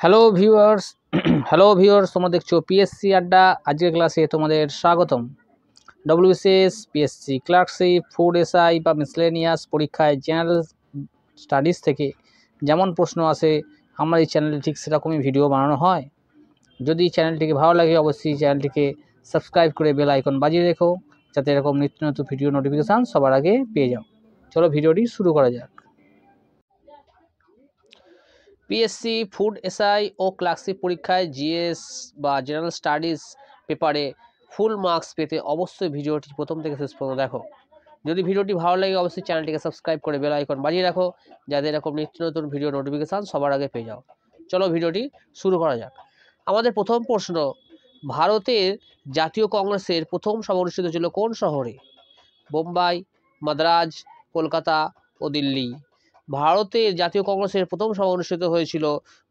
Hello viewers hello viewers তোমরা দেখছো PSC আড্ডা। আজকের ক্লাসে তোমাদের স্বাগতম। WBCS, PSC clerkship, food SI বা মিসলেনিয়াস পরীক্ষায় জেনারেল স্টাডিজ থেকে যেমন প্রশ্ন আসে আমার এই চ্যানেলে ঠিক সেরকমই ভিডিও বানানো হয়। যদি চ্যানেলটিকে ভালো লাগে অবশ্যই চ্যানেলটিকে সাবস্ক্রাইব করে বেল আইকন বাজিয়ে রেখো, যাতে এরকম নিত্য নতুন ভিডিও নোটিফিকেশান সবার আগে পেয়ে যাও। চলো ভিডিওটি শুরু করা যাক। পিএসসি ফুড এসআই ও ক্লার্কশিপ পরীক্ষায় জিএস বা জেনারেল স্টাডিজ পেপারে ফুল মার্কস পেতে অবশ্যই ভিডিওটি প্রথম থেকে শেষ পর্যন্ত দেখো। যদি ভিডিওটি ভালো লাগে অবশ্যই চ্যানেলটিকে সাবস্ক্রাইব করে বেল আইকন বাজিয়ে রাখো, যাতে এরকম নিত্য নতুন ভিডিও নোটিফিকেশান সবার আগে পেয়ে যাও। চলো ভিডিওটি শুরু করা যাক। আমাদের প্রথম প্রশ্ন, ভারতের জাতীয় কংগ্রেসের প্রথম সভা অনুষ্ঠিত ছিল কোন শহরে? বোম্বাই, মাদ্রাজ, কলকাতা ও দিল্লি। ভারতের জাতীয় কংগ্রেসের প্রথম সভা অনুষ্ঠিত হয়েছিল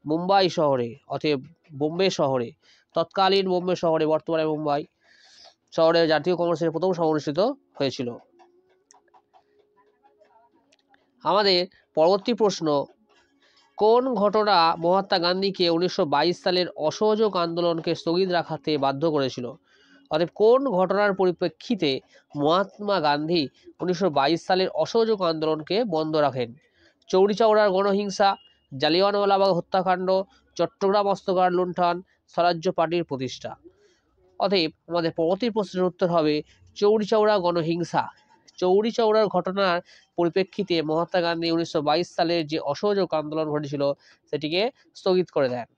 মুম্বাই শহরে, অতএব বোম্বে শহরে। তৎকালীন বোম্বে শহরে, বর্তমানে মুম্বাই শহরে জাতীয় কংগ্রেসের প্রথম সভা অনুষ্ঠিত হয়েছিল। আমাদের পরবর্তী প্রশ্ন, কোন ঘটনা মহাত্মা গান্ধীকে 1922 সালের অসহযোগ আন্দোলনকে স্থগিত রাখতে বাধ্য করেছিল? অতএব কোন ঘটনার পরিপ্রেক্ষিতে মহাত্মা গান্ধী 1922 সালের অসহযোগ আন্দোলনকে বন্ধ রাখেন? চৌরি চৌরার গণহিংসা, জালিয়ানওয়ালাবাগ হত্যাকাণ্ড, চট্টগ্রাম অস্ত্রগার লুণ্ঠন, স্বরাজ্য পার্টির প্রতিষ্ঠা। অতএব আমাদের পরবর্তী প্রশ্নের উত্তর হবে চৌরি চৌরা গণহিংসা। চৌরি চৌরার ঘটনার পরিপ্রেক্ষিতে মহাত্মা গান্ধী 1922 সালের যে অসহযোগ আন্দোলন ঘটেছিল সেটিকে স্থগিত করে দেন।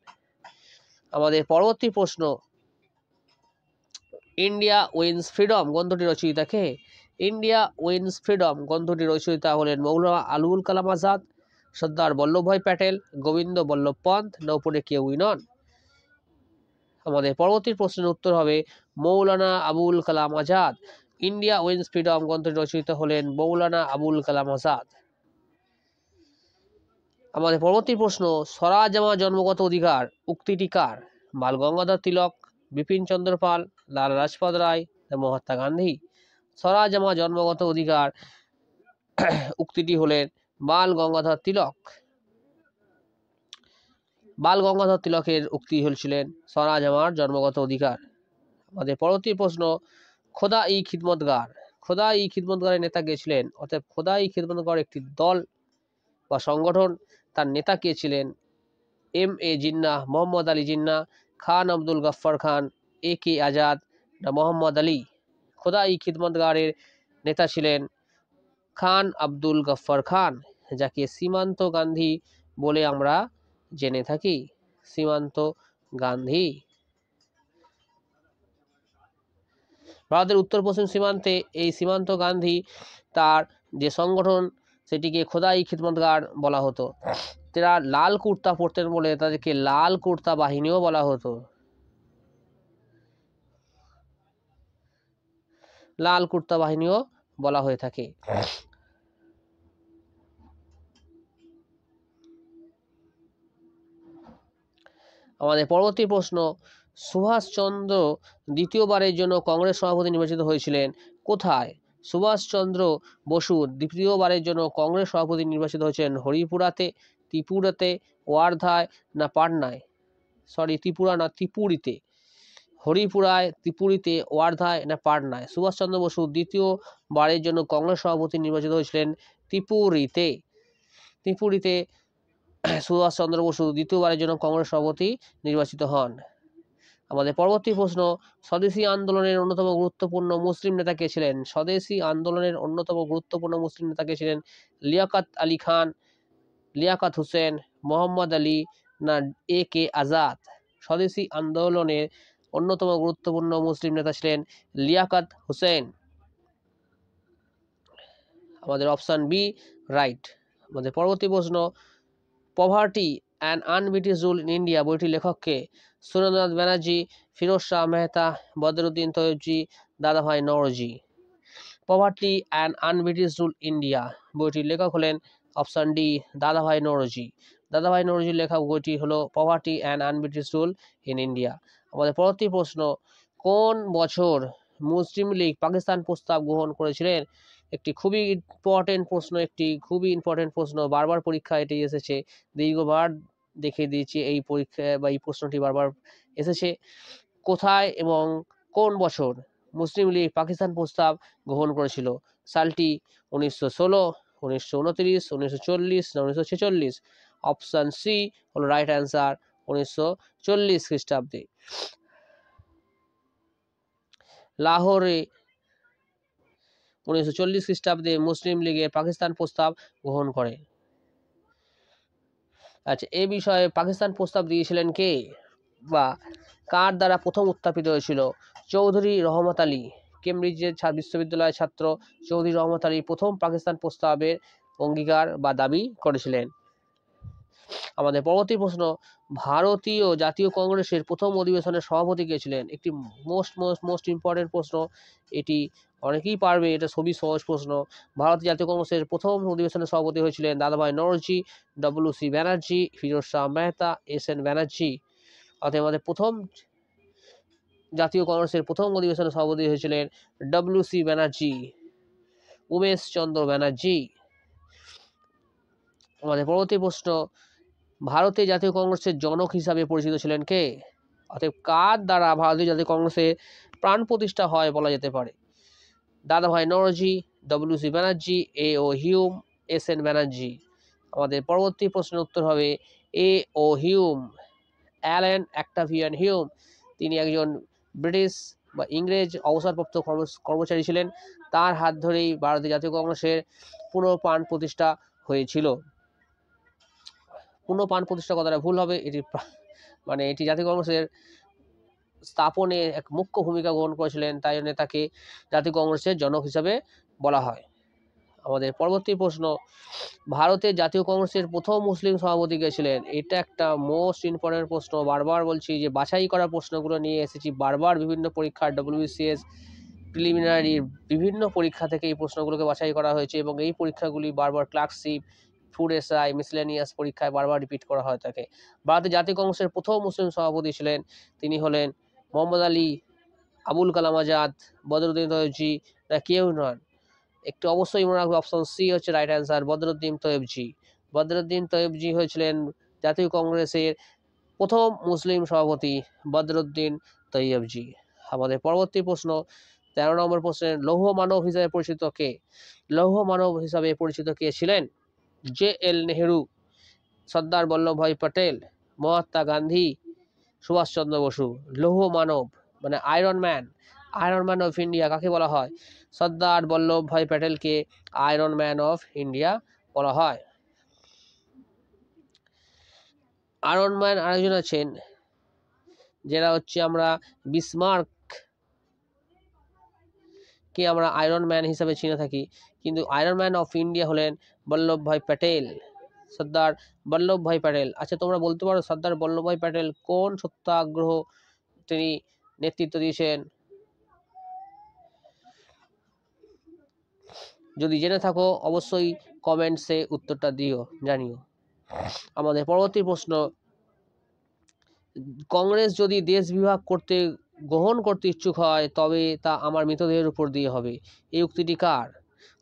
আমাদের পরবর্তী প্রশ্ন, ইন্ডিয়া উইন্স ফ্রিডম গ্রন্থটির রচয়িতা কে? ইন্ডিয়া উইন্স ফ্রিডম গ্রন্থটির রচয়িতা হলেন মৌলানা আবুল কালাম আজাদ, সর্দার বল্লভভাই প্যাটেল, গোবিন্দ বল্লভ পন্থ, নৌপরে কেউই নন। আমাদের পরবর্তী প্রশ্নের উত্তর হবে Maulana Abul Kalam Azad. India wins freedom গ্রন্থটির রচয়িতা হলেন মৌলানা আবুল কালাম আজাদ। আমাদের পরবর্তী প্রশ্ন, স্বরাজ আমার জন্মগত অধিকার উক্তিটি কার? বাল গঙ্গাধর তিলক, বিপিন চন্দ্র পাল, লালা লাজপত রায়, মহাত্মা গান্ধী। স্বরাজ আমার জন্মগত অধিকার উক্তিটি হলেন বাল গঙ্গাধর তিলক। বাল গঙ্গাধর তিলকের উক্তি হয়েছিলেন স্বরাজ আমার জন্মগত অধিকার। আমাদের পরবর্তী প্রশ্ন, খোদা ই খিদমতগার। খোদা ই খিদমতগারের নেতা কে ছিলেন? অর্থাৎ খোদা ই খিদমতগার একটি দল বা সংগঠন, তার নেতা কে ছিলেন? এম এ জিন্নাহ, মোহাম্মদ আলী জিন্নাহ, খান আব্দুল গফ্ফার খান, এ কে আজাদ না মোহাম্মদ আলী। খোদা ই খিদমতগারের নেতা ছিলেন খান আব্দুল গফ্ফার খান, যাকে সীমান্ত গান্ধী বলে আমরা জেনে থাকি। সীমান্ত গান্ধী। ভারতের উত্তর পশ্চিম সীমান্তে এই সীমান্ত গান্ধী তার যে সংগঠন সেটিকে খোদা ই খিদমতগার বলা হতো। তারা লাল কুর্তা পরতেন বলে তাদেরকে লাল কুর্তা বাহিনীও বলা হতো। লাল কুর্তা বাহিনীও বলা হয়ে থাকে। আমাদের পরবর্তী প্রশ্ন, সুভাষচন্দ্র দ্বিতীয়বারের জন্য কংগ্রেস সভাপতি নির্বাচিত হয়েছিলেন কোথায়? সুভাষচন্দ্র বসু দ্বিতীয়বারের জন্য কংগ্রেস সভাপতি নির্বাচিত হয়েছেন হরিপুরাতে, ত্রিপুরাতে, ওয়ার্ধায় না পাটনায়। ত্রিপুরা না ত্রিপুরীতে। হরিপুরায়, ত্রিপুরীতে, ওয়ার্ধায় না পাটনায়। সুভাষচন্দ্র বসু দ্বিতীয়বারের জন্য কংগ্রেস সভাপতি নির্বাচিত হয়েছিলেন ত্রিপুরীতে। ত্রিপুরীতে সুভাষচন্দ্র বসু দ্বিতীয়বারের জন্য কংগ্রেস সভাপতি নির্বাচিত হন। আমাদের পরবর্তী প্রশ্ন, স্বদেশী আন্দোলনের অন্যতম গুরুত্বপূর্ণ মুসলিম নেতা কে ছিলেন? স্বদেশী আন্দোলনের অন্যতম গুরুত্বপূর্ণ মুসলিম নেতা কে ছিলেন? লিয়াকত আলী খান, লিয়াকত হোসেন, মোহাম্মদ আলী না এ কে আজাদ। স্বদেশী আন্দোলনের অন্যতম গুরুত্বপূর্ণ মুসলিম নেতা ছিলেন লিয়াকত হোসেন। আমাদের অপশন বি রাইট। আমাদের পরবর্তী প্রশ্ন, poverty and un-British rule in India বইটির লেখক কে? সুরেন্দ্রনাথ ব্যানার্জি, ফিরোজ শাহ মেহতা, বদরুদ্দিন তৈয়বজি, দাদাভাই Naoroji. Poverty and un-British rule India বইটির লেখক হলেন অপশন ডি দাদাভাই নওরোজি। দাদাভাই নওরোজির লেখা বইটি হলো poverty and un-British rule in India. আমাদের পরবর্তী প্রশ্ন, কোন বছর মুসলিম লীগ পাকিস্তান প্রস্তাব গ্রহণ করেছিলেন? একটি খুবই ইম্পর্টেন্ট প্রশ্ন, বারবার পরীক্ষা এটি এসেছে, দীর্ঘবার দেখিয়ে দিয়েছি, এই পরীক্ষা বা এই প্রশ্নটি বারবার এসেছে। কোথায় এবং কোন বছর মুসলিম লীগ পাকিস্তান প্রস্তাব গ্রহণ করেছিল? সালটি 1916, 1929, 1940 না 1946? অপশন সি হলো রাইট অ্যান্সার, 1940 খ্রিস্টাব্দে। লাহোরে 1940 খ্রিস্টাব্দে মুসলিম লীগের পাকিস্তান প্রস্তাব গ্রহণ করে। আচ্ছা, এ বিষয়ে পাকিস্তান প্রস্তাব দিয়েছিলেন কে বা কার দ্বারা প্রথম উত্থাপিত হয়েছিল? চৌধুরী রহমত আলী, কেমব্রিজের বিশ্ববিদ্যালয়ের ছাত্র চৌধুরী রহমত আলী প্রথম পাকিস্তান প্রস্তাবের অঙ্গীকার বা দাবি করেছিলেন। আমাদের পরবর্তী প্রশ্ন, ভারতীয় জাতীয় কংগ্রেসের প্রথম অধিবেশনের সভাপতি কে ছিলেন? একটি মোস্ট ইম্পর্টেন্ট প্রশ্ন, এটি অনেকেই পারবে, এটা খুবই সহজ প্রশ্ন। ভারতীয় জাতীয় কংগ্রেসের প্রথম অধিবেশনের সভাপতি হয়েছিলেন দাদাভাই নওরোজি, ডব্লিউ.সি. ব্যানার্জি, ফিরোজ শাহ মেহতা, এস.এন. ব্যানার্জি। অর্থাৎ আমাদের প্রথম জাতীয় কংগ্রেসের প্রথম অধিবেশনের সভাপতি হয়েছিলেন ডব্লিউ.সি. ব্যানার্জি, উমেশ চন্দ্র ব্যানার্জি। আমাদের পরবর্তী প্রশ্ন, ভারতীয় জাতীয় কংগ্রেসের জনক হিসাবে পরিচিত ছিলেন কে? অতএব কার দ্বারা ভারতীয় জাতীয় কংগ্রেসের প্রাণ প্রতিষ্ঠা হয় বলা যেতে পারে? Dadabhai Naoroji, W C. Banerjee, A O. Hume, S N. Banerjee. আমাদের পরবর্তী প্রশ্নের উত্তর হবে A O. Hume, Allan Octavian Hume. তিনি একজন ব্রিটিশ বা ইংরেজ অবসরপ্রাপ্ত কর্মচারী ছিলেন। তার হাত ধরেই ভারতীয় জাতীয় কংগ্রেসের পুনঃপ্রাণ প্রতিষ্ঠা হয়েছিল। পুনঃপ্রাণ প্রতিষ্ঠা কথাটা ভুল হবে, এটি জাতীয় কংগ্রেসের স্থাপনে এক মুখ্য ভূমিকা গ্রহণ করেছিলেন, তাই জন্য তাকে জাতীয় কংগ্রেসের জনক হিসাবে বলা হয়। আমাদের পরবর্তী প্রশ্ন, ভারতের জাতীয় কংগ্রেসের প্রথম মুসলিম সভাপতি কে ছিলেন? এটা একটা মোস্ট ইম্পর্টেন্ট প্রশ্ন, বারবার বলছি যে বাছাই করা প্রশ্নগুলো নিয়ে এসেছি বারবার, বিভিন্ন পরীক্ষার ডব্লিউবিসিএস প্রিলিমিনারি বিভিন্ন পরীক্ষা থেকে এই প্রশ্নগুলোকে বাছাই করা হয়েছে এবং এই পরীক্ষাগুলি বারবার ক্লার্কশিপ, ফুড এসআই, মিসলেনিয়াস পরীক্ষায় বারবার রিপিট করা হয় থাকে। ভারতের জাতীয় কংগ্রেসের প্রথম মুসলিম সভাপতি ছিলেন, তিনি হলেন মোহাম্মদ আলী, আবুল কালাম আজাদ, বদরুদ্দিন তৈয়বজি, না কেউ নন। একটু অবশ্যই মনে রাখবে, অপশন সি হচ্ছে রাইট অ্যান্সার, বদরুদ্দিন তৈয়বজি। বদরুদ্দিন তৈয়বজি হয়েছিলেন জাতীয় কংগ্রেসের প্রথম মুসলিম সভাপতি, বদরুদ্দিন তৈয়বজি। আমাদের পরবর্তী প্রশ্ন, 13 নম্বর প্রশ্নের, লৌহ মানব হিসাবে পরিচিত কে? লৌহ মানব হিসাবে পরিচিত কে ছিলেন? জে.এল. নেহেরু, সর্দার বল্লভভাই পটেল, মহাত্মা গান্ধী, সুভাষচন্দ্র বসু। লৌহ মানব মানে আয়রন ম্যান অফ ইন্ডিয়া কাকে বলা হয়? সর্দার বল্লভভাই প্যাটেলকে আয়রন ম্যান অফ ইন্ডিয়া বলা হয়। আয়রন ম্যান আরেকজন আছেন, যারা হচ্ছে আমরা বিসমার্ক কে আমরা আয়রন ম্যান হিসাবে চিনে থাকি, কিন্তু আয়রন ম্যান অফ ইন্ডিয়া হলেন বল্লভভাই প্যাটেল, সর্দার বল্লভভাই প্যাটেল। আচ্ছা, তোমরা বলতে পারো সর্দার বল্লভভাই প্যাটেল কোন সত্যাগ্রহ তিনি নেতৃত্ব দিয়েছেন? যদি জেনে থাকো অবশ্যই কমেন্টসে উত্তরটা দিও, জানিও। আমাদের পরবর্তী প্রশ্ন, কংগ্রেস যদি দেশ বিভাগ করতে গ্রহণ করতে ইচ্ছুক হয় তবে তা আমার মৃতদেহের উপর দিয়ে হবে, এই উক্তিটি কার?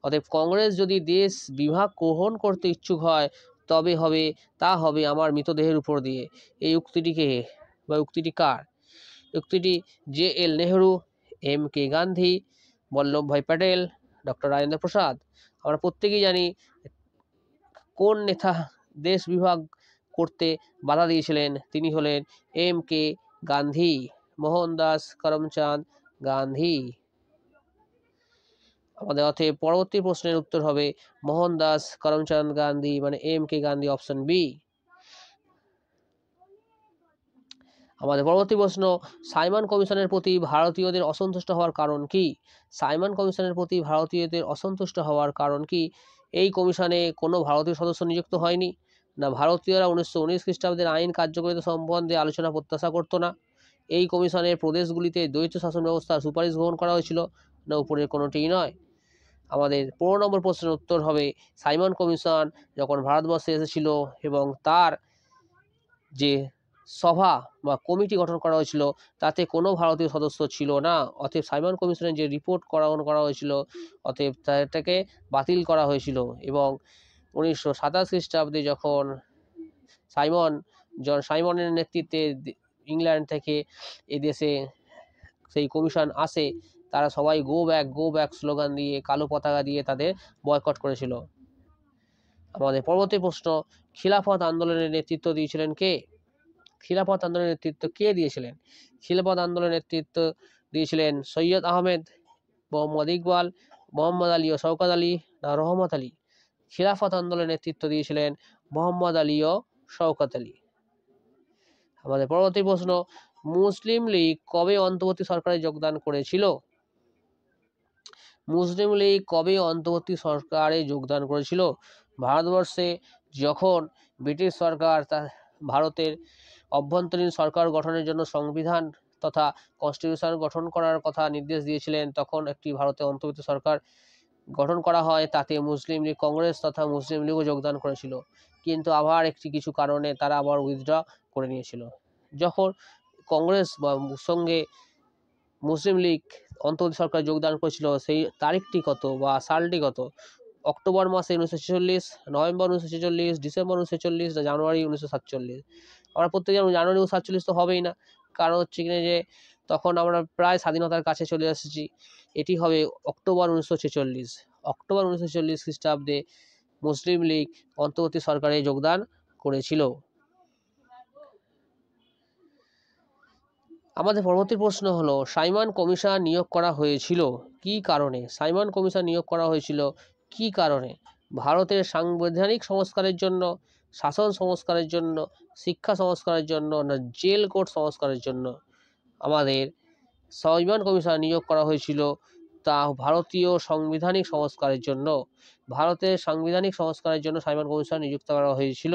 অতএব কংগ্রেস যদি দেশ বিভাগ গ্রহণ করতে ইচ্ছুক হয় তবে তা হবে আমার মৃতদেহের উপর দিয়ে, এই উক্তিটিকে বা উক্তিটি কার? উক্তিটি জে.এল. নেহেরু, এম.কে. গান্ধী, বল্লভভাই প্যাটেল, ডক্টর রাজেন্দ্র প্রসাদ। আমরা প্রত্যেকেই জানি কোন নেতা দেশ বিভাগ করতে বাধা দিয়েছিলেন, তিনি হলেন এম.কে. গান্ধী, মোহনদাস করমচাঁদ গান্ধী। আমাদের অতএব পরবর্তী প্রশ্নের উত্তর হবে মোহনদাস করমচাঁদ গান্ধী মানে এম.কে. Gandhi, option B. আমাদের পরবর্তী প্রশ্ন, সাইমন কমিশনের প্রতি ভারতীয়দের অসন্তুষ্ট হওয়ার কারণ কি? সাইমন কমিশনের প্রতি ভারতীয়দের অসন্তুষ্ট হওয়ার কারণ কি? এই কমিশনে কোনো ভারতীয় সদস্য নিযুক্ত হয়নি, না ভারতীয়রা 1919 খ্রিস্টাব্দের আইন কার্যকারিতা সম্বন্ধে আলোচনা প্রত্যাশা করতো না, এই কমিশনের প্রদেশগুলিতে দ্বৈত শাসন ব্যবস্থার সুপারিশ গ্রহণ করা হয়েছিল, না উপরের কোনোটিই নয়। আমাদের 15 নম্বর প্রশ্নের উত্তর হবে সাইমন কমিশন যখন ভারতবর্ষে এসেছিল এবং তার যে সভা বা কমিটি গঠন করা হয়েছিল তাতে কোনো ভারতীয় সদস্য ছিল না, অতএব সাইমন কমিশনের যে রিপোর্ট করা হয়েছিল অতএব তাকে বাতিল করা হয়েছিল। এবং 1927 খ্রিস্টাব্দে যখন সাইমন জন সাইমনের নেতৃত্বে ইংল্যান্ড থেকে এদেশে সেই কমিশন আসে, তারা সবাই গো ব্যাক স্লোগান দিয়ে, কালো পতাকা দিয়ে তাদের বয়কট করেছিল। আমাদের পরবর্তী প্রশ্ন, খিলাফত আন্দোলনের নেতৃত্ব দিয়েছিলেন কে? খিলাফত আন্দোলনের নেতৃত্ব কে দিয়েছিলেন? খিলাফত আন্দোলনের নেতৃত্ব দিয়েছিলেন সৈয়দ আহমেদ, মোহাম্মদ ইকবাল, মোহাম্মদ আলী ও শওকত আলী না রহমত আলী? খিলাফত আন্দোলনের নেতৃত্ব দিয়েছিলেন মোহাম্মদ আলী ও শওকত আলী। আমাদের পরবর্তী প্রশ্ন, মুসলিম লীগ কবে অন্তর্বর্তী সরকারে যোগদান করেছিল? মুসলিম লীগ কবে অন্তর্বর্তী সরকারে যোগদান করেছিল? ভারতবর্ষে যখন ব্রিটিশ সরকার ভারতের অভ্যন্তরীণ সরকার গঠনের জন্য সংবিধান তথা কনস্টিটিউশন গঠন করার কথা নির্দেশ দিয়েছিলেন, তখন একটি ভারতে অন্তর্বর্তী সরকার গঠন করা হয়। তাতে মুসলিম লীগ কংগ্রেস তথা মুসলিম লীগও যোগদান করেছিল, কিন্তু আবার কিছু কারণে তারা আবার উইথড্র করে নিয়েছিল। যখন কংগ্রেস বা সঙ্গে মুসলিম লীগ অন্তর্বর্তী সরকার যোগদান করেছিল, সেই তারিখটি কত বা সালটি কত? অক্টোবর মাসে 1946, নভেম্বর 1946, ডিসেম্বর 1946 না জানুয়ারি 1947? আমরা প্রত্যেকে জানুয়ারি 1947 তো হবেই না, কারণ হচ্ছে কিনা যে তখন আমরা প্রায় স্বাধীনতার কাছে চলে এসেছি। এটি হবে অক্টোবর 1946। অক্টোবর 1946 খ্রিস্টাব্দে মুসলিম লীগ অন্তর্বর্তী সরকারে যোগদান করেছিল। আমাদের পরবর্তী প্রশ্ন হলো, সাইমন কমিশন নিয়োগ করা হয়েছিল কি কারণে? সাইমন কমিশন নিয়োগ করা হয়েছিল কি কারণে? ভারতের সাংবিধানিক সংস্কারের জন্য, শাসন সংস্কারের জন্য, শিক্ষা সংস্কারের জন্য না জেল কোড সংস্কারের জন্য? আমাদের সাইমন কমিশন নিয়োগ করা হয়েছিল তা ভারতীয় সাংবিধানিক সংস্কারের জন্য। ভারতের সাংবিধানিক সংস্কারের জন্য সাইমন কমিশন নিযুক্ত করা হয়েছিল।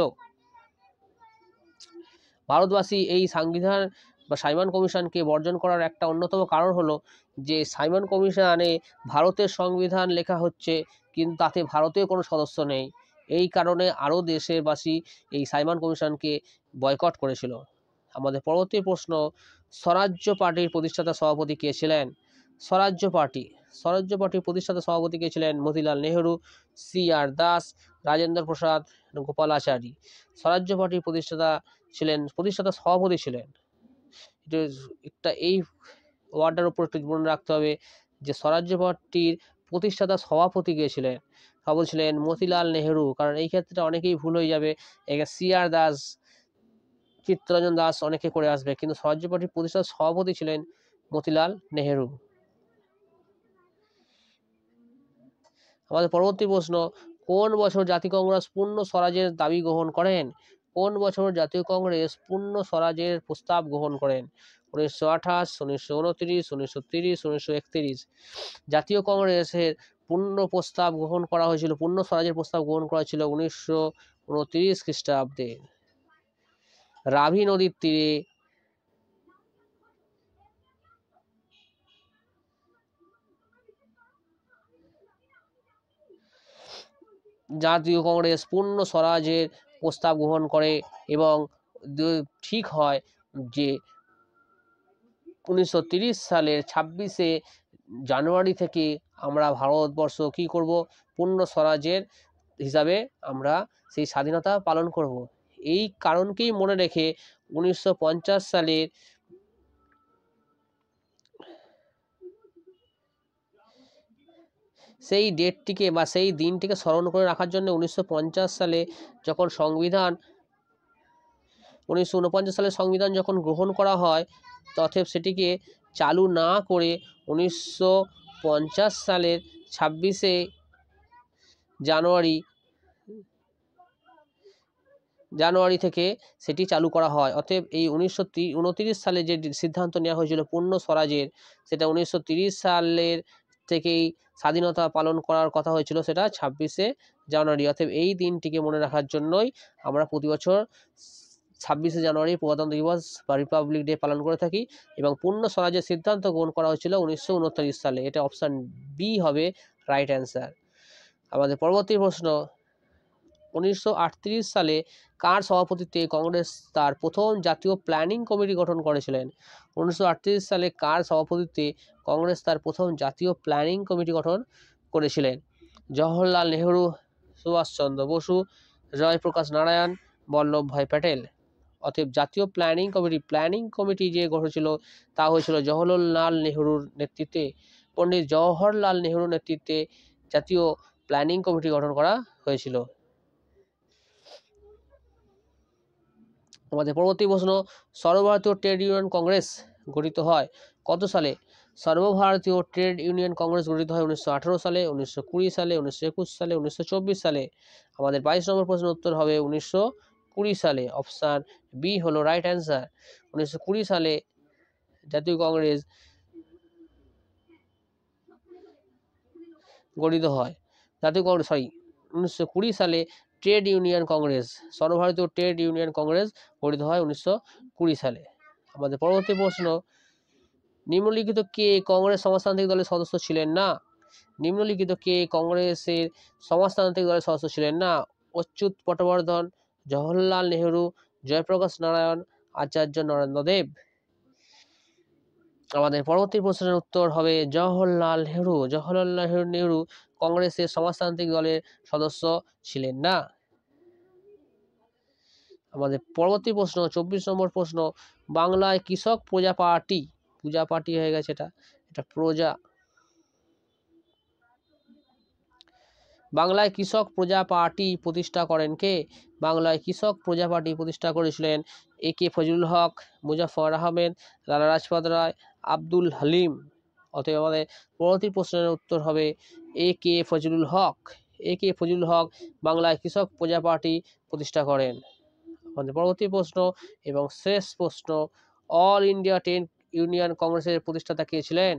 ভারতবাসী এই সংবিধান বা সাইমন কমিশনকে বর্জন করার একটা অন্যতম কারণ হলো যে সাইমন কমিশনে ভারতের সংবিধান লেখা হচ্ছে, কিন্তু তাতে ভারতীয় কোনো সদস্য নেই। এই কারণে আরও দেশবাসী এই সাইমন কমিশনকে বয়কট করেছিল। আমাদের পরবর্তী প্রশ্ন, স্বরাজ্য পার্টির প্রতিষ্ঠাতা সভাপতি কে ছিলেন? স্বরাজ্য পার্টির প্রতিষ্ঠাতা সভাপতি কে ছিলেন? মতিলাল নেহেরু, CR দাস, রাজেন্দ্র প্রসাদ, গোপালাচারী। স্বরাজ্য পার্টির প্রতিষ্ঠাতা সভাপতি ছিলেন। একটা এই ওয়ার্ডটার উপর একটু মনে রাখতে হবে যে স্বরাজ্য পার্টির প্রতিষ্ঠাতা সভাপতি কে ছিলেন? সভাপতি ছিলেন মতিলাল নেহেরু। কারণ এই ক্ষেত্রে অনেকেই ভুল হয়ে যাবে, CR দাস, চিত্তরঞ্জন দাস অনেকে করে আসবে, কিন্তু স্বরাজ্য পার্টির প্রতিষ্ঠাতা সভাপতি ছিলেন মতিলাল নেহেরু। আমাদের পরবর্তী প্রশ্ন, কোন বছর জাতীয় কংগ্রেস পূর্ণ স্বরাজের দাবি গ্রহণ করেন? কোন বছর জাতীয় কংগ্রেস পূর্ণ স্বরাজের প্রস্তাব গ্রহণ করেন? 1928, 1929, 1930, 1931? জাতীয় কংগ্রেসের পূর্ণ প্রস্তাব গ্রহণ করা হয়েছিল, পূর্ণ স্বরাজের প্রস্তাব গ্রহণ করা ছিল 1929 খ্রিস্টাব্দে রাভি নদীর তীরে জাতীয় কংগ্রেস পূর্ণ স্বরাজের প্রস্তাব গ্রহণ করে এবং ঠিক হয় যে 1930 সালের 26শে জানুয়ারি থেকে আমরা ভারতবর্ষ কি করব? পূর্ণ স্বরাজের হিসাবে আমরা সেই স্বাধীনতা পালন করব। এই কারণকেই মনে রেখে 1950 সালের সেই ডেটটিকে বা সেই দিনটিকে স্মরণ করে রাখার জন্য 1950 সালে যখন 1949 সালে সংবিধান যখন গ্রহণ করা হয়, তথেপ সেটিকে চালু না করে 1950 সালের 26শে জানুয়ারি থেকে সেটি চালু করা হয়। অতএব এই 1929 সালে যে সিদ্ধান্ত নেওয়া হয়েছিল পূর্ণ স্বরাজের, সেটা 1930 সালের থেকেই স্বাধীনতা পালন করার কথা হয়েছিল, সেটা 26শে জানুয়ারি। অতএব এই দিনটিকে মনে রাখার জন্যই আমরা প্রতি বছর 26শে জানুয়ারি প্রজাতন্ত্র দিবস বা রিপাবলিক ডে পালন করে থাকি। এবং পূর্ণ স্বরাজের সিদ্ধান্ত গ্রহণ করা হয়েছিল 1929 সালে। এটা অপশান বি হবে রাইট অ্যান্সার। আমাদের পরবর্তী প্রশ্ন, 1938 সালে কার সভাপতিত্বে কংগ্রেস তার প্রথম জাতীয় প্ল্যানিং কমিটি গঠন করেছিলেন? 1938 সালে কার সভাপতিত্বে কংগ্রেস তার প্রথম জাতীয় প্ল্যানিং কমিটি গঠন করেছিলেন? জওহরলাল নেহেরু, সুভাষচন্দ্র বসু, জয়প্রকাশ নারায়ণ, বল্লভভাই প্যাটেল? অতএব জাতীয় প্ল্যানিং কমিটি যে গঠেছিল তা হয়েছিল জওহরলাল নেহরুর নেতৃত্বে। পণ্ডিত জওহরলাল নেহরুর নেতৃত্বে জাতীয় প্ল্যানিং কমিটি গঠন করা হয়েছিল। আমাদের পরবর্তী প্রশ্ন, সর্বভারতীয় ট্রেড ইউনিয়ন কংগ্রেস গঠিত হয় কত সালে? সর্বভারতীয় ট্রেড ইউনিয়ন কংগ্রেস গঠিত হয় 1918 সালে, 1920 সালে, 1921 সালে, 1924 সালে। আমাদের 22 নম্বর প্রশ্নের উত্তর হবে 1920 সালে। অপশান বি হলো রাইট অ্যান্সার। 1920 সালে জাতীয় কংগ্রেস গঠিত হয়। 1920 সালে ট্রেড ইউনিয়ন কংগ্রেস, সর্বভারতীয় ট্রেড ইউনিয়ন কংগ্রেস গঠিত হয় 1920 সালে। আমাদের পরবর্তী প্রশ্ন, নিম্নলিখিত কে কংগ্রেস সমাজতান্ত্রিক দলের সদস্য ছিলেন না? নিম্নলিখিত কে কংগ্রেসের সমাজতান্ত্রিক দলের সদস্য ছিলেন না? অচ্যুত পটবর্ধন, জওহরলাল নেহরু, জয়প্রকাশ নারায়ণ, আচার্য নরেন্দ্র দেব। আমাদের পরবর্তী প্রশ্নের উত্তর হবে জওহরলাল নেহরু। জওহরলাল নেহরু কংগ্রেসের সমাজতান্ত্রিক দলের সদস্য ছিলেন না। আমাদের পরবর্তী প্রশ্ন 24 নম্বর প্রশ্ন, বাংলায় কৃষক প্রজা পার্টি হয়ে গেছে, এটা প্রজা। বাংলায় কৃষক প্রজা পার্টি প্রতিষ্ঠা করেন কে? বাংলায় কৃষক প্রজা পার্টি প্রতিষ্ঠা করেছিলেন এ কে ফজলুল হক, মুজাফফর আহমেদ, লালা লাজপত রায়, আব্দুল হালিম। অতএব আমাদের পরবর্তী প্রশ্নের উত্তর হবে এ কে ফজলুল হক। এ কে ফজলুল হক বাংলায় কৃষক প্রজা পার্টি প্রতিষ্ঠা করেন। আমাদের পরবর্তী প্রশ্ন এবং শেষ প্রশ্ন, অল ইন্ডিয়া ট্রেড ইউনিয়ন কংগ্রেসের প্রতিষ্ঠাতা কে ছিলেন?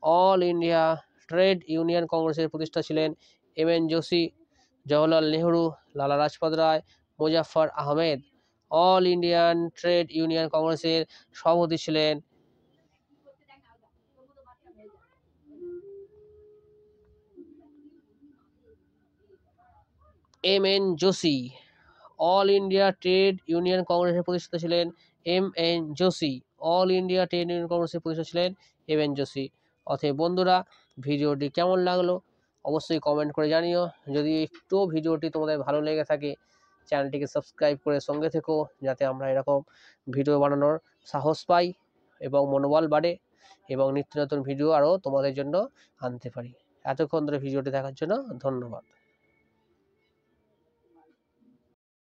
অল ইন্ডিয়া ট্রেড ইউনিয়ন কংগ্রেসের প্রতিষ্ঠাতা ছিলেন M N Joshi, Jawaharlal Nehru, Lala Lajpat Rai, Muzaffar Ahmed. All Indian trade union কংগ্রেসের সভাপতি ছিলেন M N Joshi. All India trade union কংগ্রেসের প্রতিষ্ঠাতা ছিলেন M N Joshi. All India trade union কংগ্রেসের প্রতিষ্ঠাতা ছিলেন এম এন জোশী। অতএব বন্ধুরা, ভিডিওটি কেমন লাগলো অবশ্যই কমেন্ট করে জানিও। যদি একটু ভিডিওটি তোমাদের ভালো লেগে থাকে চ্যানেলটিকে সাবস্ক্রাইব করে সঙ্গে থেকো, যাতে আমরা এরকম ভিডিও বানানোর সাহস পাই এবং মনোবল বাড়ে এবং নিত্য নতুন ভিডিও আরও তোমাদের জন্য আনতে পারি। এতক্ষণ ধরে ভিডিওটি দেখার জন্য ধন্যবাদ।